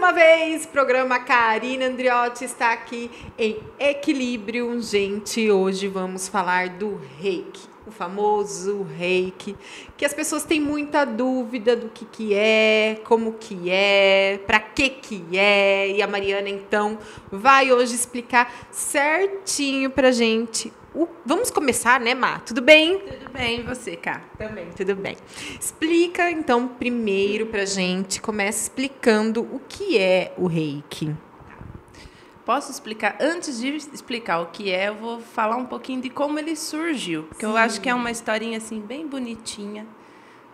uma vez, programa Karina Andriotti está aqui em Equilíbrio. Gente, hoje vamos falar do Reiki, o famoso Reiki, que as pessoas têm muita dúvida do que é, como que é, para que é. E a Mariana, então, vai hoje explicar certinho pra gente. Vamos começar, né, Má? Tudo bem? Tudo bem, e você, Cá? Também, tudo bem. Explica, então, primeiro pra gente, começa explicando o que é o Reiki. Posso explicar? Antes de explicar o que é, eu vou falar um pouquinho de como ele surgiu, porque Sim. eu acho que é uma historinha assim bem bonitinha,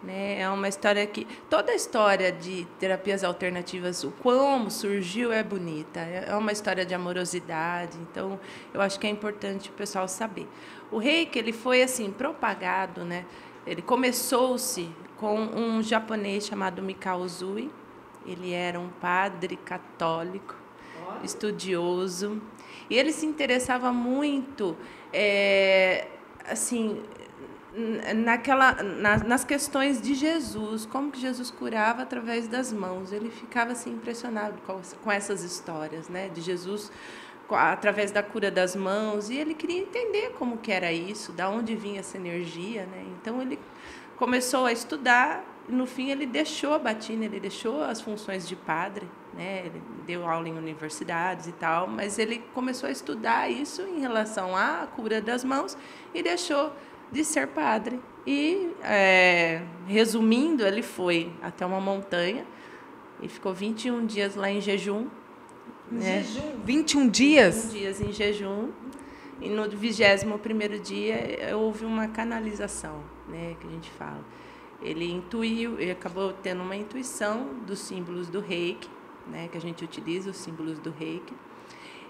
né? É uma história que toda a história de terapias alternativas, o como surgiu é bonita. É uma história de amorosidade, então eu acho que é importante o pessoal saber. O Reiki, ele foi assim propagado, né? Ele começou-se com um japonês chamado Mikao Usui. Ele era um padre católico, estudioso, e ele se interessava muito, assim, nas questões de Jesus, como que Jesus curava através das mãos. Ele ficava assim impressionado com essas histórias, né, de Jesus através da cura das mãos, e ele queria entender como que era isso, da onde vinha essa energia, né? Então ele começou a estudar. No fim, ele deixou a batina, ele deixou as funções de padre, né? Ele deu aula em universidades e tal, mas ele começou a estudar isso em relação à cura das mãos e deixou de ser padre. E, resumindo, ele foi até uma montanha e ficou 21 dias lá em jejum. Né? Jejum? 21 dias? 21 dias em jejum. E no 21º dia houve uma canalização, né, que a gente fala. Ele intuiu, ele acabou tendo uma intuição dos símbolos do Reiki, né, que a gente utiliza, os símbolos do Reiki.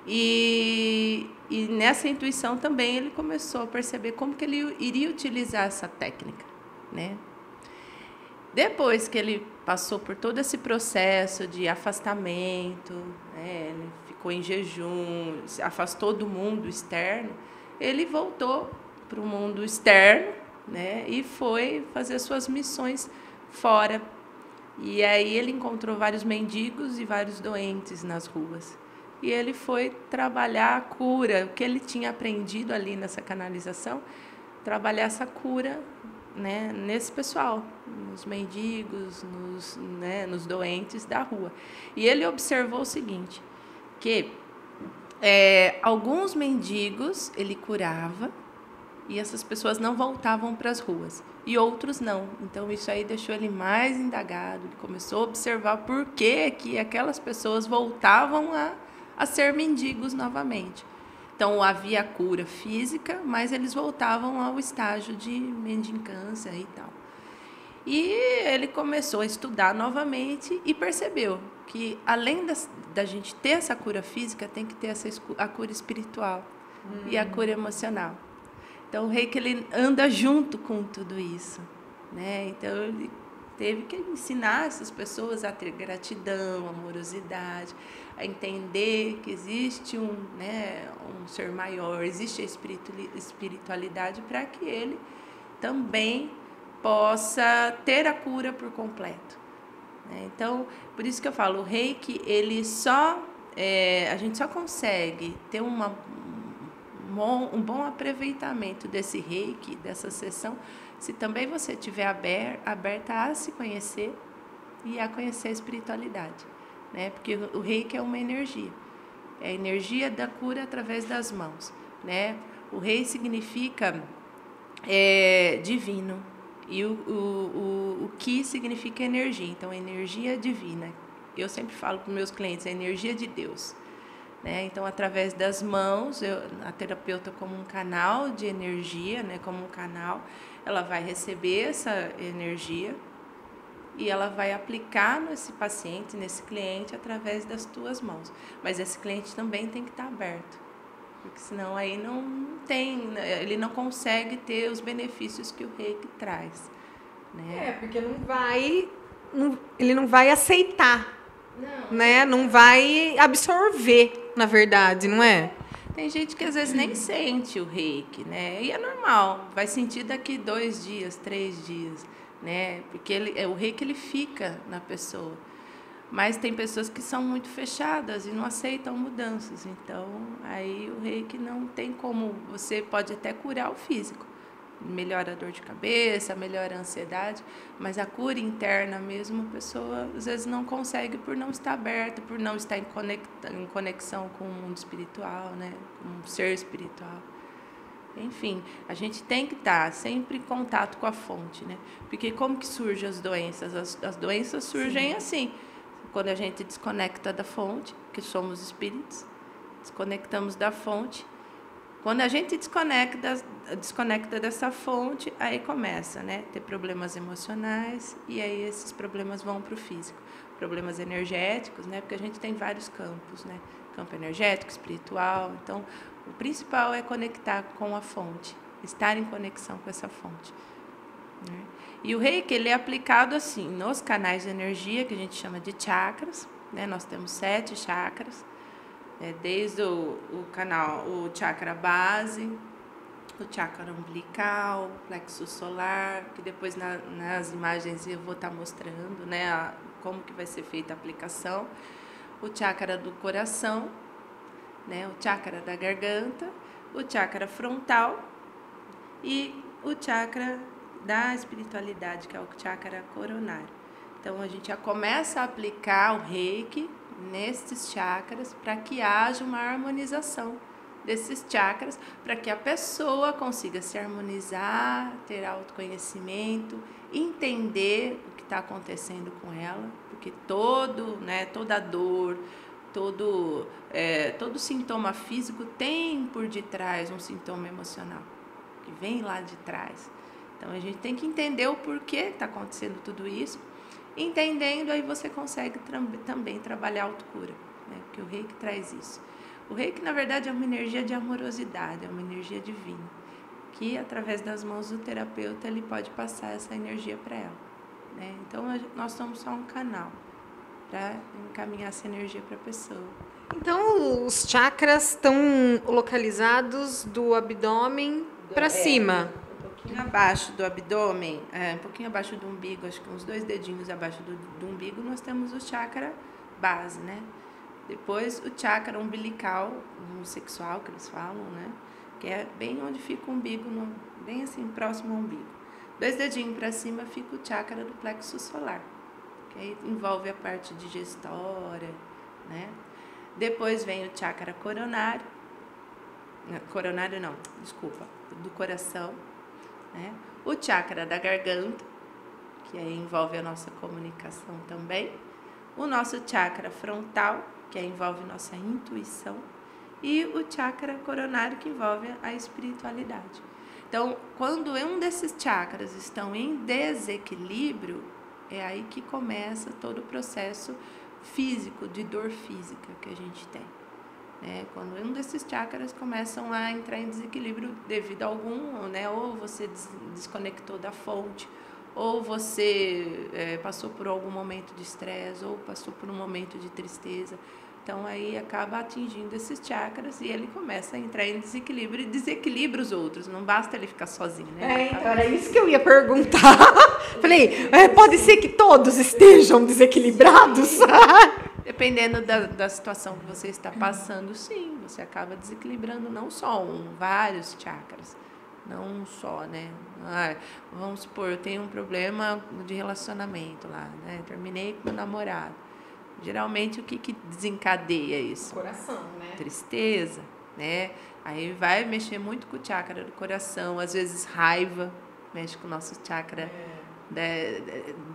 E nessa intuição também ele começou a perceber como que ele iria utilizar essa técnica, né? Depois que ele passou por todo esse processo de afastamento, né, ele ficou em jejum, se afastou do mundo externo, ele voltou para o mundo externo, né, e foi fazer suas missões fora. E aí ele encontrou vários mendigos e vários doentes nas ruas. E ele foi trabalhar a cura, o que ele tinha aprendido ali nessa canalização, trabalhar essa cura, né, nesse pessoal, nos mendigos, nos doentes da rua. E ele observou o seguinte, que alguns mendigos ele curava e essas pessoas não voltavam para as ruas, e outros não. Então, isso aí deixou ele mais indagado, ele começou a observar por que aquelas pessoas voltavam a ser mendigos novamente. Então, havia cura física, mas eles voltavam ao estágio de mendicância e tal. E ele começou a estudar novamente e percebeu que, além da gente ter essa cura física, tem que ter a cura espiritual e a cura emocional. Então, o Reiki, ele anda junto com tudo isso, né? Então, ele teve que ensinar essas pessoas a ter gratidão, amorosidade, a entender que existe um ser maior, existe a espiritualidade para que ele também possa ter a cura por completo. Então, por isso que eu falo, o Reiki, ele a gente só consegue ter um bom aproveitamento desse Reiki, dessa sessão, se também você estiver aberta a se conhecer e a conhecer a espiritualidade, né? Porque o Reiki é uma energia, é a energia da cura através das mãos, né? O Rei significa divino, e o Ki significa energia, então energia divina. Eu sempre falo para os meus clientes, a energia de Deus, né? Então, através das mãos, a terapeuta como um canal de energia, né? Como um canal, ela vai receber essa energia e ela vai aplicar nesse paciente, nesse cliente, através das tuas mãos. Mas esse cliente também tem que estar aberto, porque senão aí ele não consegue ter os benefícios que o Reiki traz, né? Porque ele não vai aceitar, né? Não vai absorver, na verdade, não é? Tem gente que às vezes nem sente o Reiki, né? E é normal, vai sentir daqui 2 dias, 3 dias, né? Porque o Reiki, ele fica na pessoa. Mas tem pessoas que são muito fechadas e não aceitam mudanças. Então, aí o reiki não tem como. Você pode até curar o físico. Melhora a dor de cabeça, melhora a ansiedade, mas a cura interna mesmo, a pessoa às vezes não consegue por não estar aberta, por não estar em conexão com o mundo espiritual, né? Com um ser espiritual. Enfim, a gente tem que estar sempre em contato com a fonte, né? Porque como que surgem as doenças? As doenças surgem assim, quando a gente desconecta da fonte, que somos espíritos, desconectamos da fonte. Quando a gente desconecta dessa fonte, aí começa, né? Ter problemas emocionais e aí esses problemas vão para o físico. Problemas energéticos, né? Porque a gente tem vários campos, né? Campo energético, espiritual. Então, o principal é conectar com a fonte, estar em conexão com essa fonte, né? E o reiki, ele é aplicado assim, nos canais de energia, que a gente chama de chakras, né? Nós temos 7 chakras. Desde o canal, o chakra base, o chakra umbilical, o plexo solar, que depois nas imagens eu vou estar mostrando, né, como que vai ser feita a aplicação, o chakra do coração, né, o chakra da garganta, o chakra frontal e o chakra da espiritualidade, que é o chakra coronário. Então a gente já começa a aplicar o reiki nesses chakras para que haja uma harmonização desses chakras, para que a pessoa consiga se harmonizar, ter autoconhecimento, entender o que está acontecendo com ela, porque toda dor, todo sintoma físico tem por detrás um sintoma emocional, que vem lá de trás. Então a gente tem que entender o porquê está acontecendo tudo isso. Entendendo, aí você consegue também trabalhar a autocura, né? Porque o reiki traz isso. O reiki, na verdade, é uma energia de amorosidade, é uma energia divina, que através das mãos do terapeuta ele pode passar essa energia para ela, né? Então, nós somos só um canal para encaminhar essa energia para a pessoa. Então, os chakras estão localizados do abdômen para cima. Um pouquinho abaixo do abdômen, um pouquinho abaixo do umbigo, acho que uns 2 dedinhos abaixo do umbigo, nós temos o chakra base, né? Depois o chakra umbilical, o sexual que eles falam, né? Que é bem onde fica o umbigo, bem assim, próximo ao umbigo. 2 dedinhos para cima fica o chakra do plexo solar, que aí envolve a parte digestória, né? Depois vem o chakra coronário, do coração, né? O chakra da garganta, que aí envolve a nossa comunicação também, o nosso chakra frontal, que aí envolve nossa intuição, e o chakra coronário, que envolve a espiritualidade. Então, quando um desses chakras estão em desequilíbrio, é aí que começa todo o processo físico, de dor física que a gente tem. Quando um desses chakras começam a entrar em desequilíbrio devido a algum, né, ou você desconectou da fonte, ou você passou por algum momento de estresse, ou passou por um momento de tristeza. Então, aí acaba atingindo esses chakras e ele começa a entrar em desequilíbrio e desequilibra os outros. Não basta ele ficar sozinho, né? Então era isso que eu ia perguntar. Falei, pode ser que todos estejam desequilibrados? Dependendo da situação que você está passando, sim, você acaba desequilibrando não só vários chakras, não um só, né? Vamos supor, eu tenho um problema de relacionamento lá, né? Terminei com meu namorado. Geralmente, o que desencadeia isso? O coração, né? Tristeza, né? Aí vai mexer muito com o chakra do coração, às vezes raiva, mexe com o nosso chakra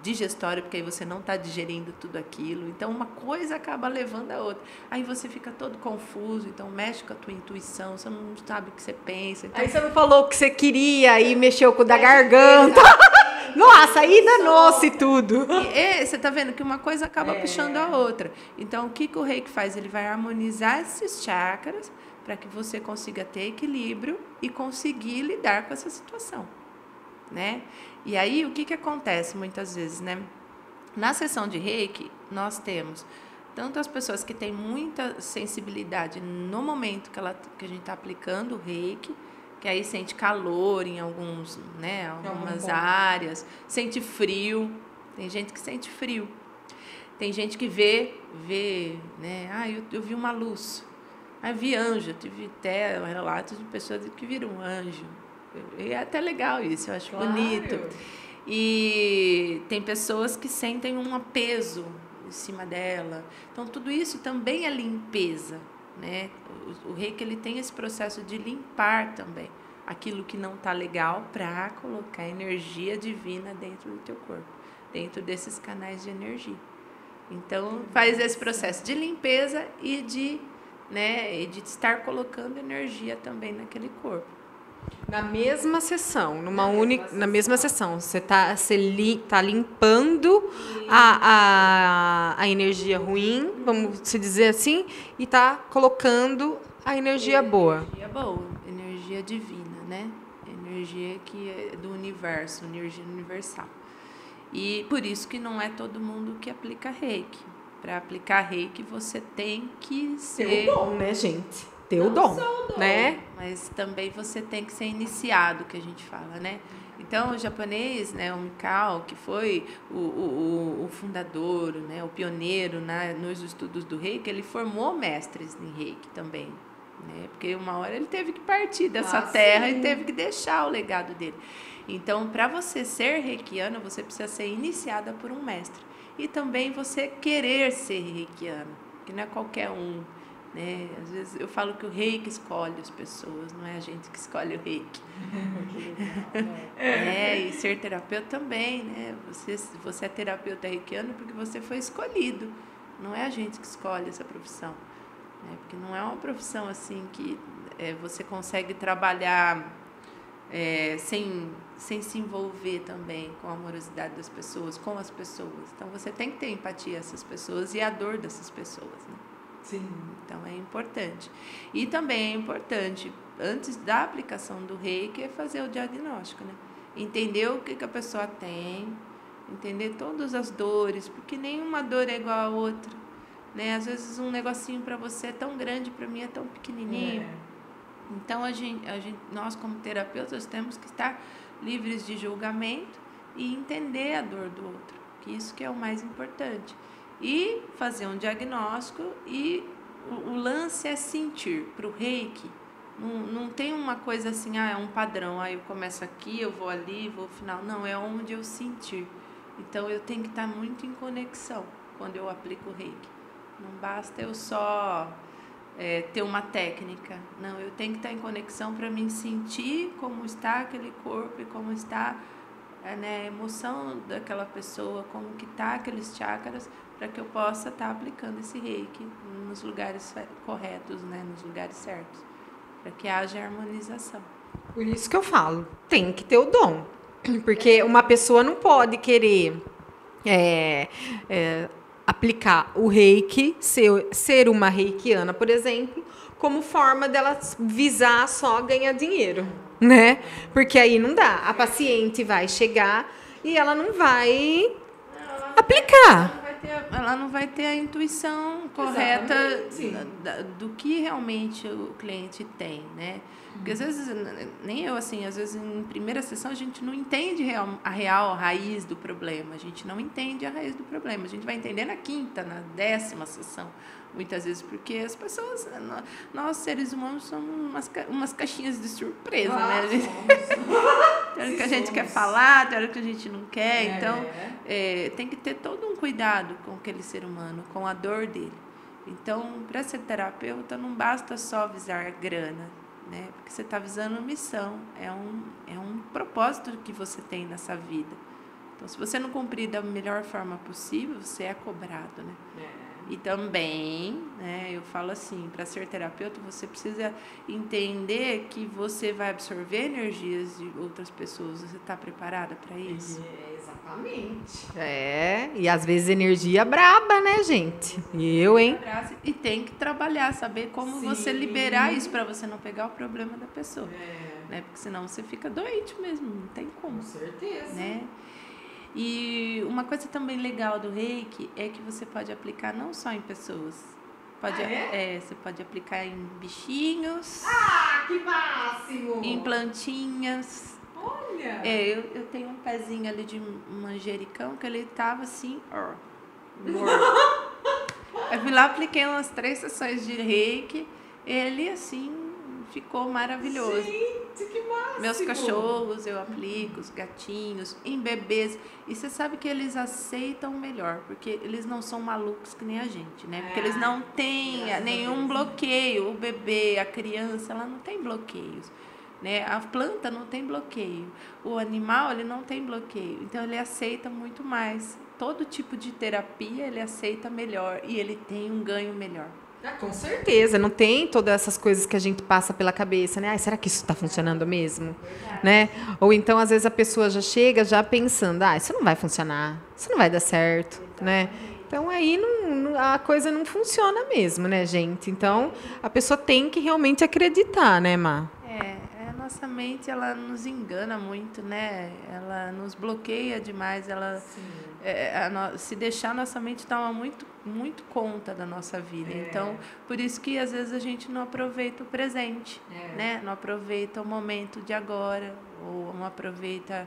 digestório, porque aí você não está digerindo tudo aquilo. Então, uma coisa acaba levando a outra. Aí você fica todo confuso, então mexe com a tua intuição, você não sabe o que você pensa. Então... Aí você não falou o que você queria e mexeu com o da garganta. Nossa, aí danou-se tudo. E você está vendo que uma coisa acaba puxando a outra. Então, o que o reiki faz? Ele vai harmonizar esses chakras para que você consiga ter equilíbrio e conseguir lidar com essa situação, né? E aí, o que acontece muitas vezes, né? Na sessão de reiki, nós temos tanto as pessoas que têm muita sensibilidade no momento que a gente está aplicando o reiki, que aí sente calor em algumas áreas, sente frio, tem gente que sente frio. Tem gente que vê, né? Ah, eu vi uma luz. Ah, eu vi anjo. Eu tive até relatos de pessoas que viram um anjo. E é até legal isso, eu acho bonito. E tem pessoas que sentem um peso em cima dela. Então, tudo isso também é limpeza, né? O reiki, ele tem esse processo de limpar também aquilo que não está legal para colocar energia divina dentro do teu corpo, dentro desses canais de energia. Então, faz esse processo de limpeza e de estar colocando energia também naquele corpo. Na mesma sessão, na mesma sessão, você tá limpando a energia ruim, vamos se dizer assim, e tá colocando a energia boa. Energia boa, energia divina, né? Energia que é do universo, energia universal. E por isso que não é todo mundo que aplica reiki. Para aplicar reiki, você tem que ser... Ter o dom, né, gente? Ter o dom, né? Mas também você tem que ser iniciado, que a gente fala, né? Então, o japonês, né, o Mikao, que foi o fundador, né, o pioneiro nos estudos do reiki, ele formou mestres em reiki também. Né? Porque uma hora ele teve que partir dessa terra e teve que deixar o legado dele. Então, para você ser reikiano, você precisa ser iniciada por um mestre. E também você querer ser reikiano, que não é qualquer um. Né? Às vezes eu falo que o reiki escolhe as pessoas, não é a gente que escolhe o reiki. E ser terapeuta também, né? Você é terapeuta reikiano porque você foi escolhido. Não é a gente que escolhe essa profissão. Né? Porque não é uma profissão assim que você consegue trabalhar sem se envolver também com a amorosidade das pessoas, com as pessoas. Então você tem que ter empatia a essas pessoas e a dor dessas pessoas, né? Sim. Então é importante. E também é importante, antes da aplicação do reiki, é fazer o diagnóstico, né? Entender o que a pessoa tem, entender todas as dores, porque nenhuma dor é igual a outra, né? Às vezes um negocinho para você é tão grande, para mim é tão pequenininho. Então nós como terapeutas temos que estar livres de julgamento e entender a dor do outro, que isso que é o mais importante. E fazer um diagnóstico, e o lance é sentir. Para o reiki, não tem uma coisa assim, é um padrão, eu começo aqui, eu vou ali, vou ao final. Não, é onde eu sentir. Então eu tenho que estar muito em conexão quando eu aplico o reiki. Não basta eu só ter uma técnica. Não, eu tenho que estar em conexão para me sentir como está aquele corpo e como está a emoção daquela pessoa, como que está aqueles chakras, para que eu possa estar aplicando esse reiki nos lugares corretos, né, nos lugares certos, para que haja harmonização. Por isso que eu falo, tem que ter o dom. Porque uma pessoa não pode querer aplicar o reiki, ser uma reikiana, por exemplo, como forma dela visar só ganhar dinheiro, né? Porque aí não dá. A paciente vai chegar e ela não vai aplicar. Ela não vai ter a intuição correta do que realmente o cliente tem, né? Porque às vezes, nem eu assim, às vezes em primeira sessão a gente não entende a real raiz do problema, a gente não entende a raiz do problema, a gente vai entender na quinta, na 10ª sessão, muitas vezes, porque as pessoas, nós seres humanos somos umas caixinhas de surpresa, né? Tem hora que a gente quer falar, tem hora que a gente não quer, então tem que ter todo um cuidado com aquele ser humano, com a dor dele. Então, para ser terapeuta, não basta só visar grana, né? Porque você está visando uma missão, é um propósito que você tem nessa vida. Então, se você não cumprir da melhor forma possível, você é cobrado, né? E também, né, eu falo assim, para ser terapeuta, você precisa entender que você vai absorver energias de outras pessoas. Você está preparada para isso? Exatamente. E às vezes energia braba, né, gente? E tem que trabalhar, saber como você liberar isso para você não pegar o problema da pessoa. Né? Porque senão você fica doente mesmo, não tem como. Com certeza. Né? E uma coisa também legal do reiki é que você pode aplicar não só em pessoas. Você pode aplicar em bichinhos. Ah, que máximo! Em plantinhas. Olha! Eu tenho um pezinho ali de manjericão que ele tava assim, morto. Eu fui lá, apliquei umas 3 sessões de reiki, ele, assim, ficou maravilhoso. Gente, que máximo! Meus cachorros eu aplico, os gatinhos, em bebês. E você sabe que eles aceitam melhor, porque eles não são malucos que nem a gente, né? Porque eles não têm nenhum bloqueio. O bebê, a criança, ela não tem bloqueios, né? A planta não tem bloqueio. O animal, ele não tem bloqueio. Então, ele aceita muito mais. Todo tipo de terapia, ele aceita melhor e ele tem um ganho melhor. Com certeza, não tem todas essas coisas que a gente passa pela cabeça, né? Ai, será que isso está funcionando mesmo? Né? Ou então, às vezes, a pessoa já chega já pensando, isso não vai funcionar, isso não vai dar certo, né? Então, aí a coisa não funciona mesmo, né, gente? Então, a pessoa tem que realmente acreditar, né, Má? A nossa mente, ela nos engana muito, né? Ela nos bloqueia demais, ela... se deixar, nossa mente toma muito conta da nossa vida. Então, por isso que às vezes a gente não aproveita o presente, né? Não aproveita o momento de agora, ou não aproveita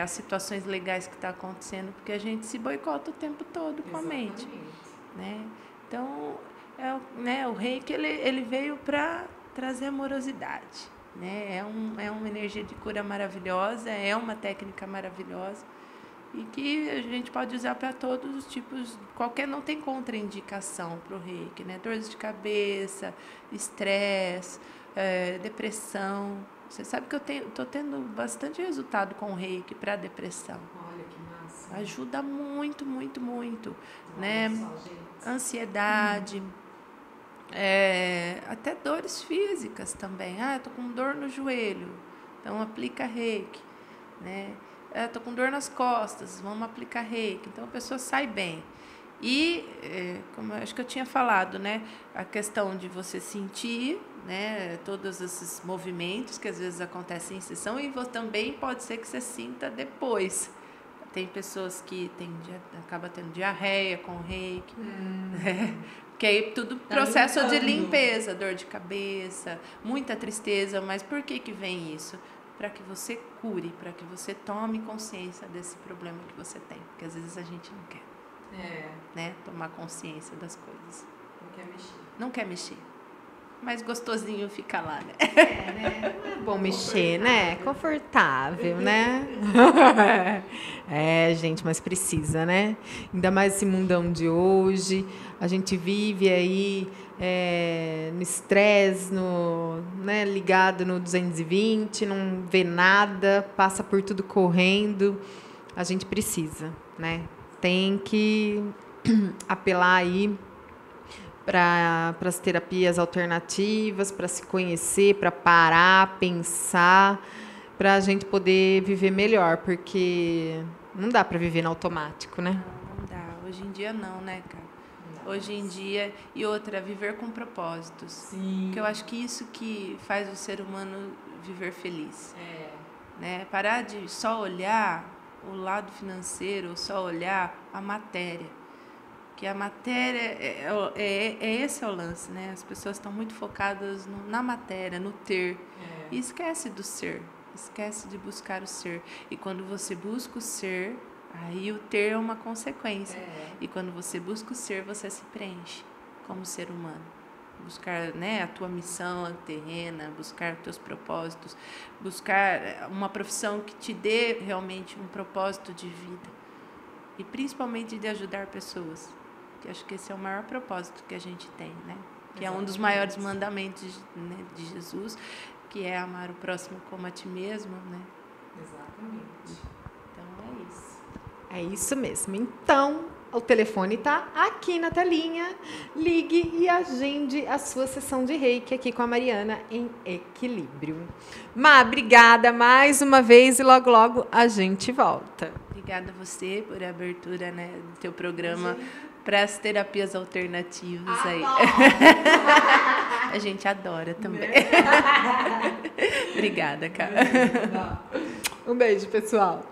as situações legais que estão acontecendo, porque a gente se boicota o tempo todo com a mente, né? Então, o reiki, ele veio para trazer amorosidade, né? É uma energia de cura maravilhosa, é uma técnica maravilhosa, e que a gente pode usar para todos os tipos, não tem contraindicação para o reiki, né? Dores de cabeça, estresse, depressão. Você sabe que eu estou tendo bastante resultado com o reiki para depressão. Olha que massa. Ajuda muito, muito, muito, né? Ansiedade, até dores físicas também. Estou com dor no joelho, então aplica reiki, né? Estou com dor nas costas, vamos aplicar reiki. Então, a pessoa sai bem. E, como eu acho que eu tinha falado, né, a questão de você sentir, né, todos esses movimentos que às vezes acontecem em sessão, e também pode ser que você sinta depois. Tem pessoas que acabam tendo diarreia com reiki, né? Porque aí tudo processo de limpeza, dor de cabeça, muita tristeza. Mas por que vem isso? Para que você cure, para que você tome consciência desse problema que você tem. Porque às vezes a gente não quer, né, tomar consciência das coisas. Não quer mexer. Mas gostosinho fica lá, né? Né? Não é bom mexer, né? Confortável, né? Gente, mas precisa, né? Ainda mais esse mundão de hoje. A gente vive aí no estresse, né, ligado no 220, não vê nada, passa por tudo correndo. A gente precisa, né? Tem que apelar aí para as terapias alternativas, para se conhecer, para parar, pensar, para a gente poder viver melhor, porque não dá para viver no automático, né? Não dá. Hoje em dia não, né, cara? Hoje em dia, e outra, viver com propósitos. Sim. Porque eu acho que isso que faz o ser humano viver feliz. Né? Parar de só olhar o lado financeiro, só olhar a matéria. Que a matéria, esse é o lance, né? As pessoas estão muito focadas na matéria, no ter. E esquece do ser, esquece de buscar o ser. E quando você busca o ser, aí o ter é uma consequência. E quando você busca o ser, você se preenche como ser humano. Buscar, né, a tua missão terrena, buscar os teus propósitos, buscar uma profissão que te dê realmente um propósito de vida. E principalmente de ajudar pessoas. Que acho que esse é o maior propósito que a gente tem, né? Que é um dos maiores mandamentos, né, de Jesus, que é amar o próximo como a ti mesmo, né? Exatamente. Então, é isso. É isso mesmo. Então, o telefone está aqui na telinha. Ligue e agende a sua sessão de reiki aqui com a Mariana em Equilíbrio. Má, obrigada mais uma vez e logo, logo a gente volta. Obrigada a você por a abertura, né, do teu programa para as terapias alternativas aí. A gente adora também. Obrigada, cara. Um beijo, pessoal.